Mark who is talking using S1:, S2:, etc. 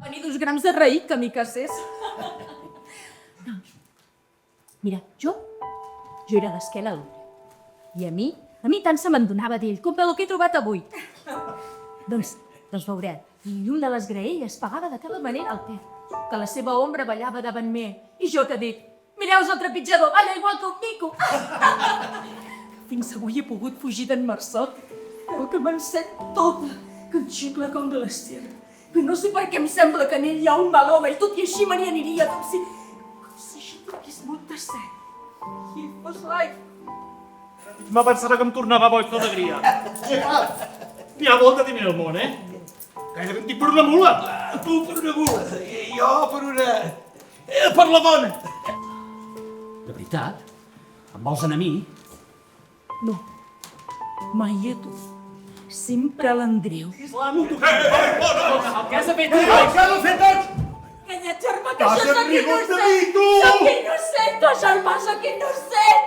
S1: Venir 2 grams de raïm, que m'hi casés. Mira, jo era d'esquela a l'ull. I a mi tant se me'n donava d'ell, com pel que he trobat avui. Doncs veureu, el llum de les graelles pagava de cada manera el Ter, que la seva ombra ballava davant me. I jo que dic, mireu el trepitjador, balla igual que un mico. Fins avui he pogut fugir d'en Marçot, però que me'n sent tota, que em xicla com de l'estir. Que no sé per què em sembla que en ell hi ha un mal home i tot i així me n'hi aniria com si això tingués molta set. I fos life.
S2: Ma pensava que em tornava boig d'alegria. N'hi ha molta diment al món, Gairebé em dic per una mula. Tu per una mula.
S3: I jo per una... per la dona.
S4: De veritat? Em vols anar a mi?
S1: No, mai a tu. Sempre a l'Andreu.
S2: L'amo, tu... Què has fet?
S3: Què has fet tots?
S1: Calla, germà, que això sóc innocent!
S3: tu!
S1: Sóc innocent, tu, germà, sóc innocent!